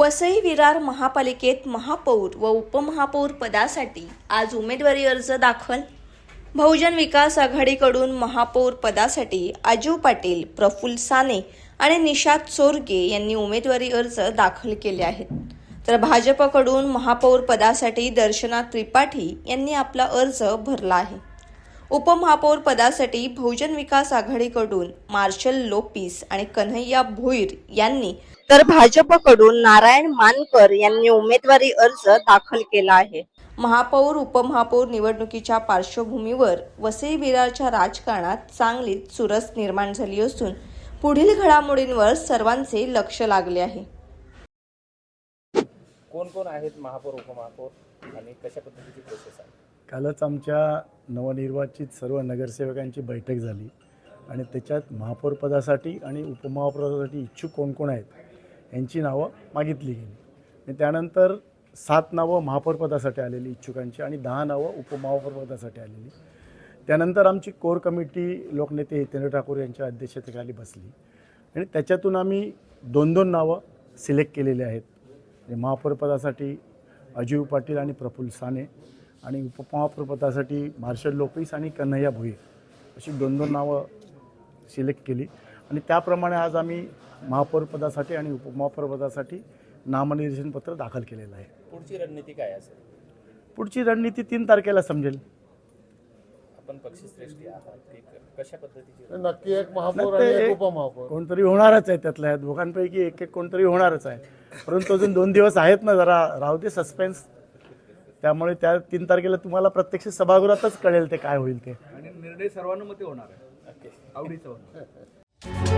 वसई विरार महापालिकेत महापौर व उपमहापौर पदासाठी आज उमेदवारी अर्ज दाखल। बहुजन विकास आघाडीकडून महापौर पदासाठी अजू पाटील, प्रफुल्ल साने आणि निशात चोरगे यांनी उमेदवारी अर्ज दाखल केले आहेत। तर भाजपकडून महापौर पदासाठी दर्शना त्रिपाठी यांनी आपला अर्ज भरला आहे। उपमहापौर पदासाठी बहुजन विकास आघाडीकडून मार्शल लोपिस आणि कन्हैया भोईर यांनी, तर भाजपकडून नारायण मानकर यांनी उमेदवारी अर्ज दाखल केला आहे। महापौर उपमहापौर निवडणुकीच्या पार्श्वभूमीवर वसई विरारच्या राजकारणात चांगलीच चुरस निर्माण झाली असून पुढील घडामोडींवर सर्वांचे लक्ष लागले आहे। कोण कोण आहेत महापौर उपमहापौर आणि कशा पद्धतीची प्रोसेस आहे? कालच आमच्या नवनिर्वाचित सर्व नगरसेवकांची बैठक झाली आणि त्याच्यात महापौर पदासाठी आणि उपमहापौरासाठी इच्छुक कोण कोण आहेत यांची नावं मागितली गेली आणि त्यानंतर 7 नावं महापौर पदासाठी आलेली इच्छुकांची आणि 10 नावं उपमहापौर पदासाठी आलेली। त्यानंतर आमची कोर कमिटी लोकनेते हितेंद्र ठाकूर यांच्या अध्यक्षतेखाली बसली आणि त्याच्यातून आम्ही 2-2 नावं सिलेक्ट केलेली आहेत। महापौर पदासाठी अजू पाटील आणि प्रफुल्ल साने आणि उपमहापौर पदासाठी मार्शल लोपिस आणि कन्हैया भोईर अशी 2-2 नावं सिलेक्ट केली आणि त्याप्रमाणे आज आम्ही महापौर पदासाठी आणि उपमहापौर पदासाठी नामनिर्देशन पत्र दाखल केलेलं आहे। पुढची रणनीती काय असेल? पुढची रणनीती 3 तारखेला समजेल। आपण पक्षश्रेष्ठी आहात, कशा पद्धतीची नक्की एक महापौर आणि एक उपमहापौर कोणतरी होणारच आहे, त्यातल्या दोघांपैकी एक कोणतरी होणारच आहे, परंतु अजून 2 दिवस आहेत ना, जरा राहू दे सस्पेन्स। त्यामुळे त्या 3 तारखेला तुम्हाला प्रत्यक्ष सभागृहातच कळेल ते काय होईल ते, आणि निर्णय सर्वानुमते होणार आहे, आवडीचा होणार।